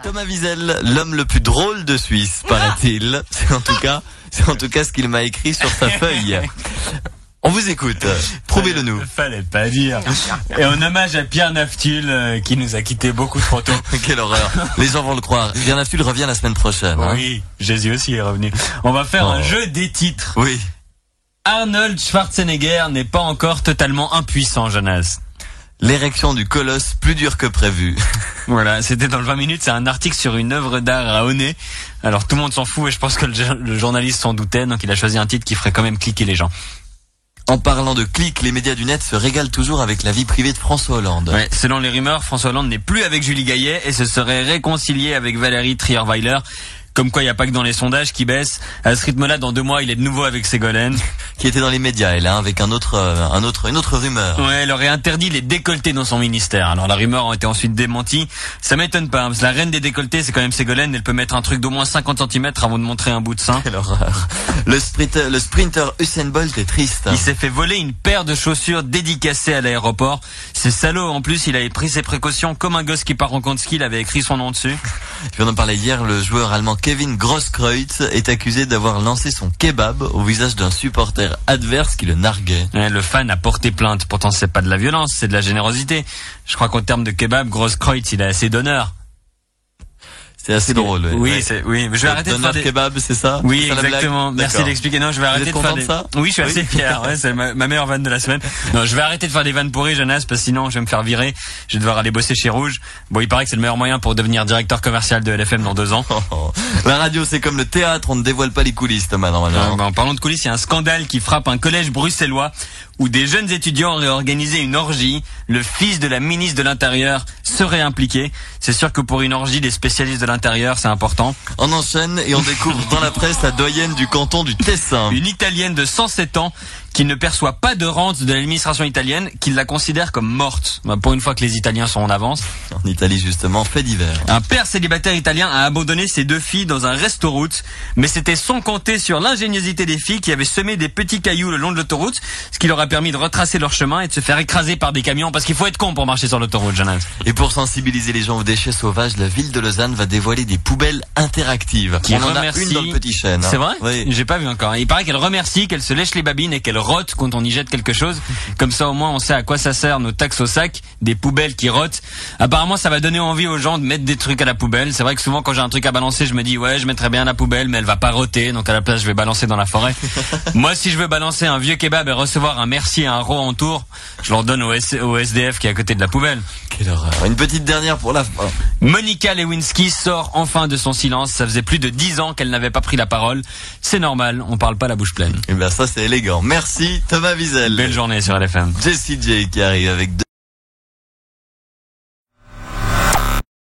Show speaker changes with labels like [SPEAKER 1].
[SPEAKER 1] Thomas Wiesel, l'homme le plus drôle de Suisse, paraît-il. C'est en tout cas ce qu'il m'a écrit sur sa feuille. On vous écoute. Prouvez-le nous.
[SPEAKER 2] Fallait pas dire. Et en hommage à Pierre Naftul, qui nous a quittés beaucoup trop tôt.
[SPEAKER 1] Quelle horreur. Les gens vont le croire. Pierre Naftul revient la semaine prochaine. Hein.
[SPEAKER 2] Oui, Jésus aussi est revenu. On va faire un jeu des titres.
[SPEAKER 1] Oui.
[SPEAKER 2] Arnold Schwarzenegger n'est pas encore totalement impuissant, Jonas.
[SPEAKER 1] L'érection du colosse plus dure que prévu.
[SPEAKER 2] Voilà, c'était dans le 20 minutes, c'est un article sur une œuvre d'art à Honnay. Alors tout le monde s'en fout et je pense que le journaliste s'en doutait, donc il a choisi un titre qui ferait quand même cliquer les gens.
[SPEAKER 1] En parlant de clics, les médias du net se régalent toujours avec la vie privée de François Hollande.
[SPEAKER 2] Ouais, selon les rumeurs, François Hollande n'est plus avec Julie Gaillet et se serait réconcilié avec Valérie Trierweiler. Comme quoi, il n'y a pas que dans les sondages qui baissent. À ce rythme-là, dans 2 mois, il est de nouveau avec Ségolène.
[SPEAKER 1] Qui était dans les médias, elle, avec une autre rumeur.
[SPEAKER 2] Ouais, elle aurait interdit les décolletés dans son ministère. Alors, la rumeur a été ensuite démentie. Ça m'étonne pas, parce que la reine des décolletés, c'est quand même Ségolène. Elle peut mettre un truc d'au moins 50 cm avant de montrer un bout de sein.
[SPEAKER 1] Quelle horreur. Le sprinter Usain Bolt est triste.
[SPEAKER 2] Il s'est fait voler une paire de chaussures dédicacées à l'aéroport. C'est salaud, en plus, il avait pris ses précautions comme un gosse qui part en compte ski, il avait écrit son nom dessus.
[SPEAKER 1] Puis on en parlait hier, le joueur allemand Kevin Grosskreutz est accusé d'avoir lancé son kebab au visage d'un supporter adverse qui le narguait.
[SPEAKER 2] Ouais, le fan a porté plainte. Pourtant, c'est pas de la violence, c'est de la générosité. Je crois qu'en termes de kebab, Grosskreutz, il a assez d'honneur.
[SPEAKER 1] C'est assez drôle.
[SPEAKER 2] Oui, oui. Je vais arrêter de faire des
[SPEAKER 1] kebab, c'est ça?
[SPEAKER 2] Oui,
[SPEAKER 1] c'est
[SPEAKER 2] exactement. Merci d'expliquer. Non, je vais arrêter de faire des...
[SPEAKER 1] ça
[SPEAKER 2] Oui, je suis assez fier. Ouais, c'est ma meilleure vanne de la semaine. Non, je vais arrêter de faire des vannes pourries, Jonas, parce que sinon, je vais me faire virer. Je vais devoir aller bosser chez Rouge. Bon, il paraît que c'est le meilleur moyen pour devenir directeur commercial de LFM dans 2 ans.
[SPEAKER 1] La radio, c'est comme le théâtre, on ne dévoile pas les coulisses, Thomas, normalement.
[SPEAKER 2] En parlant de coulisses, il y a un scandale qui frappe un collège bruxellois où des jeunes étudiants auraient organisé une orgie. Le fils de la ministre de l'Intérieur serait impliqué. C'est sûr que pour une orgie, les spécialistes de l'Intérieur, c'est important.
[SPEAKER 1] On enchaîne et on découvre dans la presse la doyenne du canton du Tessin.
[SPEAKER 2] Une Italienne de 107 ans qui ne perçoit pas de rente de l'administration italienne, qui la considère comme morte. Pour une fois que les Italiens sont en avance.
[SPEAKER 1] En Italie, justement, fait divers.
[SPEAKER 2] Un père célibataire italien a abandonné ses 2 filles dans un resto-route, mais c'était sans compter sur l'ingéniosité des filles qui avaient semé des petits cailloux le long de l'autoroute, ce qui leur a permis de retracer leur chemin et de se faire écraser par des camions, parce qu'il faut être con pour marcher sur l'autoroute, Jonas.
[SPEAKER 1] Et pour sensibiliser les gens aux déchets sauvages, la ville de Lausanne va dévoiler des poubelles interactives.
[SPEAKER 2] Qui
[SPEAKER 1] on en
[SPEAKER 2] remercie...
[SPEAKER 1] a une dans le petit chêne.
[SPEAKER 2] C'est vrai?
[SPEAKER 1] Oui.
[SPEAKER 2] J'ai pas vu encore. Il paraît qu'elle remercie, qu'elle se lèche les babines et qu'elle rote quand on y jette quelque chose. Comme ça, au moins, on sait à quoi ça sert nos taxes au sac, des poubelles qui rotent. Apparemment, ça va donner envie aux gens de mettre des trucs à la poubelle. C'est vrai que souvent, quand j'ai un truc à balancer, je me dis, ouais, je mettrais bien à la poubelle, mais elle va pas roter. Donc, à la place, je vais balancer dans la forêt. Moi, si je veux balancer un vieux kebab et recevoir un merci et un ro en tour, je leur donne au SDF qui est à côté de la poubelle.
[SPEAKER 1] Quelle horreur. Une petite dernière pour la fin.
[SPEAKER 2] Monica Lewinsky sort enfin de son silence. Ça faisait plus de 10 ans qu'elle n'avait pas pris la parole. C'est normal, on parle pas la bouche pleine.
[SPEAKER 1] Et bien ça, c'est élégant. Merci Thomas Wiesel.
[SPEAKER 2] Belle journée sur LFM.
[SPEAKER 1] Jessie J qui arrive avec